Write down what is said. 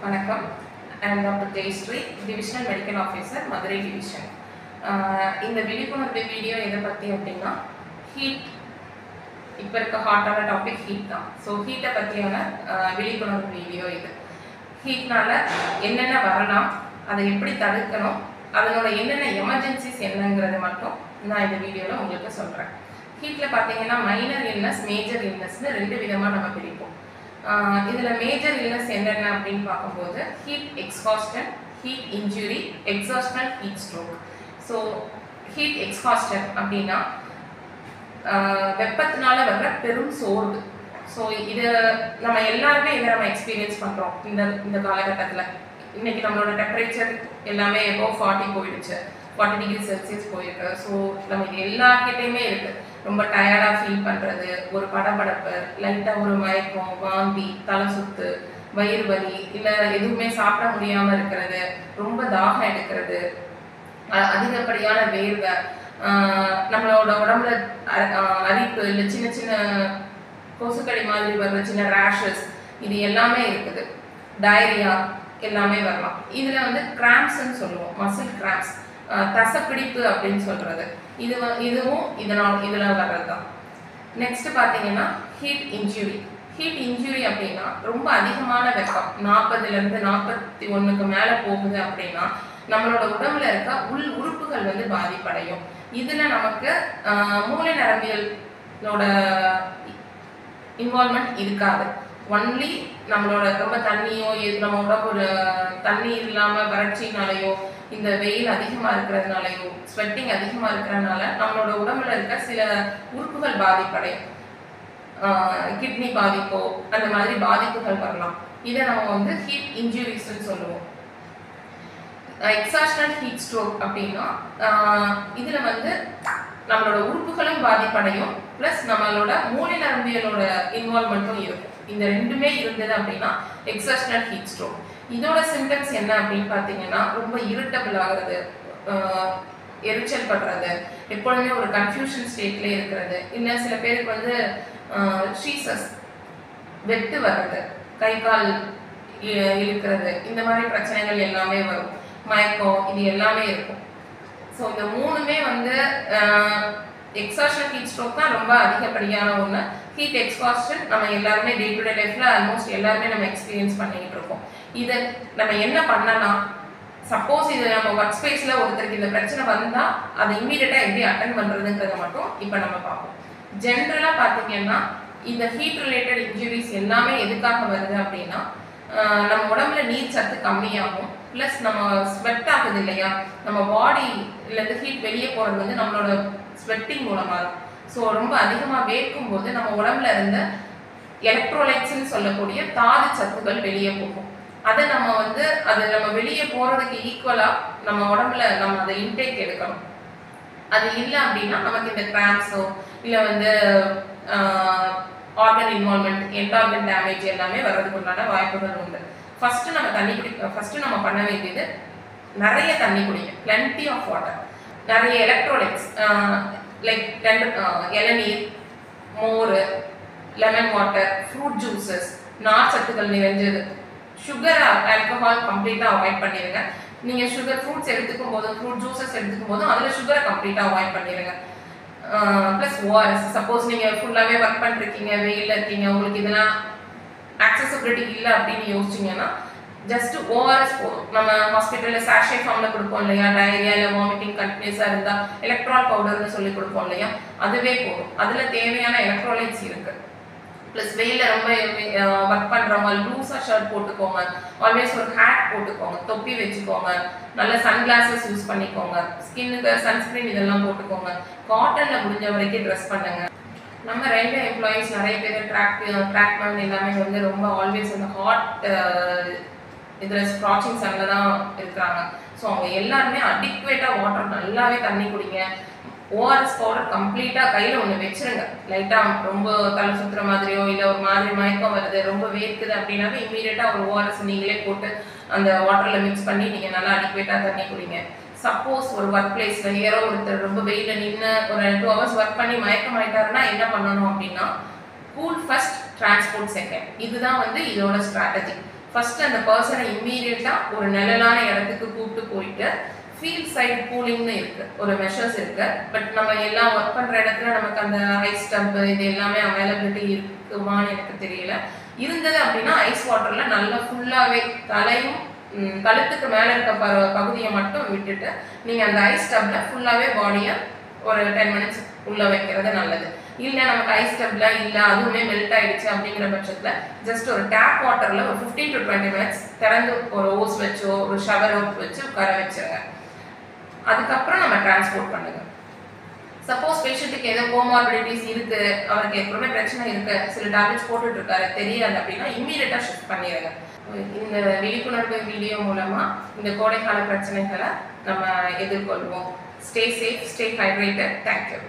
வணக்கம். I am Dr. Jayashree, Divisional Medical Officer, Madurai Division. இந்த விழிப்புணர்வு வீடியோ எதை பற்றி அப்படின்னா ஹீட். இப்போ இருக்க ஹாட்டான டாபிக் ஹீட் தான். ஸோ ஹீட்டை பற்றியான விழிப்புணர்வு வீடியோ இது. ஹீட்னால என்னென்ன வரலாம், அதை எப்படி தடுக்கணும், அதனோட என்னென்ன எமர்ஜென்சிஸ் என்னங்கிறது மட்டும் நான் இந்த வீடியோவில் உங்களுக்கு சொல்கிறேன். ஹீட்டில் பார்த்தீங்கன்னா மைனர் இல்னஸ், மேஜர் இல்னஸ்னு ரெண்டு விதமாக நம்ம பிரிப்போம். இதில் மேஜர் இல்னஸ் என்னென்ன அப்படின்னு பார்க்கும்போது heat exhaustion, heat injury, exhaustion heat stroke. So heat exhaustion அப்படின்னா வெப்பத்தினால வர்ற பெரும் சோர்வு. ஸோ இது நம்ம எல்லாருமே இதை நம்ம எக்ஸ்பீரியன்ஸ் பண்ணுறோம். இந்த காலகட்டத்தில் இன்னைக்கு நம்மளோட டெம்பரேச்சர் எல்லாமே எபோ 40 போயிடுச்சு, 40 டிகிரி செல்சியஸ் போயிருக்கு. ஸோ நம்ம இது எல்லார்கிட்டையுமே இருக்குது. ரொம்ப டயர்டாக ஃபீல் பண்ணுறது, ஒரு படபடப்பு, லைட்டாக ஒரு மயக்கம், வாந்தி, தலை சுத்து, வயிறு வலி, இல்லை எதுவுமே சாப்பிட முடியாமல் இருக்கிறது, ரொம்ப தாகம் எடுக்கிறது, அதிகப்படியான வேர்வை, நம்மளோட உடம்புல அரிப்பு, இல்லை சின்ன சின்ன கொசுக்கடி மாதிரி வர்ற சின்ன ரேஷஸ், இது எல்லாமே இருக்குது. டயரியா எல்லாமே வரலாம். இதில் வந்து கிராம்ப்ஸ்ன்னு சொல்லுவோம், மசில் கிராம்ப்ஸ், தசப்பிடிப்பு அப்படின்னு சொல்கிறது. இதுவும் இதில் வர்றது தான். நெக்ஸ்ட் பார்த்தீங்கன்னா ஹீட் இன்ஜுரி. ஹீட் இன்ஜுரி அப்படின்னா ரொம்ப அதிகமான வெப்பம் 40லேருந்து 41க்கு மேலே போகுது அப்படின்னா நம்மளோட உடம்புல இருக்க உள் உறுப்புகள் வந்து பாதிப்படையும். இதில் நமக்கு மூளை நரம்பியலோட இன்வால்மெண்ட் இருக்காது. ஒன்லி நம்மளோட ரொம்ப தண்ணியோ, நம்ம உடம்பு தண்ணி இல்லாமல் வறட்சினாலேயோ, இந்த வெயில் அதிகமாக இருக்கிறதுனாலையோ, ஸ்வெட்டிங் அதிகமாக இருக்கிறதுனால நம்மளோட உடம்புல இருக்க சில உறுப்புகள் பாதிப்படையும். கிட்னி பாதிப்போ அந்த மாதிரி பாதிப்புகள் வரலாம். இதை நம்ம வந்து ஹீட் இன்ஜுரிஸ்ன்னு சொல்லுவோம். எக்ஸாஸ்டல் ஹீட் ஸ்ட்ரோக் அப்படின்னா இதில் வந்து நம்மளோட உறுப்புகளும் பாதிப்படையும், ப்ளஸ் நம்மளோட மூளை நரம்பியலோட இன்வால்மெண்ட்டும் இருக்கும். இந்த ரெண்டுமே இருந்தது அப்படின்னா எக்ஸாஸ்டல் ஹீட் ஸ்ட்ரோக். இதோட சிம்டம்ஸ் என்ன அப்படின்னு பார்த்தீங்கன்னா ரொம்ப இரிட்டபிள் ஆகிறது, எரிச்சல் படுறது, எப்பொழுதுமே ஒரு கன்ஃபியூஷன் ஸ்டேட்லேயே இருக்கிறது, இல்லை சில பேருக்கு வந்து ஷீசஸ் வெட்டு வர்றது, கை கால் இழுக்கிறது, இந்த மாதிரி பிரச்சனைகள் எல்லாமே வரும். மயக்கம், இது எல்லாமே இருக்கும். ஸோ இந்த மூணுமே வந்து எக்ஸாஸ்டல் ஹீட் ஸ்ட்ரோக் தான் ரொம்ப அதிகப்படியான ஒன்று. ஹீட் எக்ஸ்ஹாஸ்டன் நம்ம எல்லாருமே டே டு டே லைஃப்பில் ஆல்மோஸ்ட் எல்லாருமே நம்ம எக்ஸ்பீரியன்ஸ் பண்ணிக்கிட்டு இருக்கோம். இதை நம்ம என்ன பண்ணலாம், சப்போஸ் இது நம்ம ஒர்க் ஸ்பேஸில் ஒருத்தருக்கு இந்த பிரச்சனை வந்தால் அதை இம்மீடியட்டாக எப்படி அட்டென்ட் பண்ணுறதுங்கிறத மட்டும் இப்போ நம்ம பார்ப்போம். ஜென்ரலாக பார்த்தீங்கன்னா இந்த ஹீட் ரிலேட்டட் இன்ஜுரிஸ் எல்லாமே எதுக்காக வருது அப்படின்னா நம்ம உடம்புல நீர் சத்து கம்மியாகும், ப்ளஸ் நம்ம ஸ்வெட் ஆகுது இல்லையா, நம்ம பாடியிலேருந்து ஹீட் வெளியே போகிறது வந்து நம்மளோட ஸ்வெட்டிங் மூலமாக தான். ஸோ ரொம்ப அதிகமாக வேர்க்கும் போது நம்ம உடம்புல இருந்த எலக்ட்ரோலைட்ஸ்ன்னு சொல்லக்கூடிய தாது சத்துக்கள் வெளியே போகும். அதை நம்ம வந்து அது நம்ம வெளியே போகிறதுக்கு ஈக்குவலாக நம்ம உடம்புல நம்ம அதை இன்டேக் எடுக்கணும். அது இல்லை அப்படின்னா நமக்கு இந்த கிராம்ப்ஸோ இல்லை வந்து organ involvement, end organ damage எல்லாமே வர்றதுக்கு உண்டான வாய்ப்புகள் உண்டு. ஃபஸ்ட்டு நம்ம பண்ண வேண்டியது நிறைய தண்ணி குடிங்க, பிளென்டி ஆஃப் வாட்டர், நிறைய எலக்ட்ரோலைட்ஸ் லைக் இளநீர், மோர், லெமன் வாட்டர், ஃப்ரூட் ஜூஸஸ், நார் சத்துக்கள் நிறைஞ்சது. சுகர், ஆல்கஹால் கம்ப்ளீட்டாக அவாய்ட் பண்ணிடுங்க. நீங்கள் சுகர் ஃப்ரூட்ஸ் எடுத்துக்கும் போதும், ஃப்ரூட் ஜூஸஸ் எடுத்துக்கும் போதும் அதில் சுகரை கம்ப்ளீட்டாக அவாய்ட் பண்ணிடுங்க. ப்ளஸ் ஓஆர்எஸ், சப்போஸ் நீங்கள் ஃபுல்லாகவே ஒர்க் பண்ணிருக்கீங்க, வெயிலில் இருக்கீங்க, உங்களுக்கு இதெல்லாம் ஆக்சசபிலிட்டி இல்லை அப்படின்னு யோசிச்சிங்கன்னா ஜஸ்ட் ஓஆர்எஸ் போதும். நம்ம ஹாஸ்பிட்டலில் சாஷே ஃபார்மில் கொடுப்போம் இல்லையா, டயரியா இல்லை வாமிட்டிங் கண்டினியூஸாக இருந்தால் எலக்ட்ரால் பவுடர்னு சொல்லி கொடுப்போம் இல்லையா, அதுவே போதும். அதில் தேவையான எலக்ட்ரோலைட்ஸ் இருக்குது. ப்ளஸ் வெயிலில் ரொம்ப ஒர்க் பண்ணுறவங்க லூஸாக ஷர்ட் போட்டுக்கோங்க, ஆல்வேஸ் ஒரு ஹேட் போட்டுக்கோங்க, தொப்பி வச்சுக்கோங்க, நல்ல சன்கிளாஸஸ் யூஸ் பண்ணிக்கோங்க, ஸ்கின்னுக்கு சன்ஸ்க்ரீன் இதெல்லாம் போட்டுக்கோங்க, காட்டனில் முடிஞ்ச வரைக்கும் ட்ரெஸ் பண்ணுங்க. நம்ம ரயில்வே எம்ப்ளாயீஸ் நிறைய பேர் ட்ராக்மேன் எல்லாமே வந்து ரொம்ப ஆல்வேஸ் அந்த ஹாட் இதில் ஸ்க்ராச்சிங் சன்னில் தான் இருக்கிறாங்க. ஸோ அவங்க எல்லாருமே அடிக்குவேட்டாக வாட்டர் நல்லாவே தண்ணி குடிங்க. ஓஆர்எஸ் பவுடர் கம்ப்ளீட்டாக கையில் ஒன்று வச்சுருங்க. லைட்டாக ரொம்ப தலை சுற்றுற மாதிரியோ இல்லை ஒரு மாதிரி மயக்கம் வருது, ரொம்ப வேர்க்குது அப்படின்னாவே இம்மீடியட்டாக ஒரு ஓஆர்எஸ் நீங்களே போட்டு அந்த வாட்டரில் மிக்ஸ் பண்ணி நீங்கள் நல்லா அடிக்குவேட்டாக தண்ணி குடிங்க. சப்போஸ் ஒரு ஒர்க் பிளேஸில் யாரோ ஒருத்தர் ரொம்ப வெயிலில் நின்று ஒரு 2 hours ஒர்க் பண்ணி மயக்கம் ஆகிட்டாருன்னா என்ன பண்ணணும் அப்படின்னா கூல் ஃபர்ஸ்ட், டிரான்ஸ்போர்ட் செகண்ட். இதுதான் வந்து இதோட ஸ்ட்ராட்டஜி. ஃபர்ஸ்ட் அந்த பர்சனை இம்மீடியட்டா ஒரு நிழலான இடத்துக்கு கூப்பிட்டு போயிட்டு ஃபீல்ட் சைட் கூலிங்னு இருக்கு, ஒரு மெஷர்ஸ் இருக்கு. பட் நம்ம எல்லாம் ஒர்க் பண்ற இடத்துல நமக்கு அந்த ஐஸ் டப் இது எல்லாமே அவைலபிலிட்டி இருக்குமான்னு எனக்கு தெரியல. இருந்தது அப்படின்னா ஐஸ் வாட்டர்ல நல்லா ஃபுல்லாவே தலையும் கழுத்துக்கு மேல இருக்க பகுதியை மட்டும் விட்டுட்டு நீங்க அந்த ஐஸ் டப்ல ஃபுல்லாவே பாடியை ஒரு 10 மினிட்ஸ் உள்ள வைக்கிறது நல்லது. இல்லை நமக்கு ஐஸ் டப்ல இல்லை அதுவுமே மெல்ட் ஆயிடுச்சு அப்படிங்கிற பட்சத்தில் ஜஸ்ட் ஒரு டேப் வாட்டர்ல ஒரு 15 to 20 மினிட்ஸ் திறந்து ஒரு ஓஸ் வச்சோ ஒரு ஷவர் வச்சு உட்கார வச்சுருங்க. அதுக்கப்புறம் நம்ம டிரான்ஸ்போர்ட் பண்ணுங்க. சப்போஸ் பேஷண்ட்டுக்கு ஏதோ கோமார்பிடிட்டிஸ் இருக்கு, அவருக்கு எப்பவுமே பிரச்சனை இருக்கு, சில டேப்லெட்ஸ் போட்டுட்டு இருக்காரு தெரியாது அப்படின்னா இம்மீடியட்டா ஷிஃப்ட் பண்ணிடுங்க. இந்த விழிப்புணர்வு வீடியோ மூலமா இந்த கோடைக்கால பிரச்சனைகளை நம்ம எதிர்கொள்வோம். Stay safe, stay hydrated. Thank you.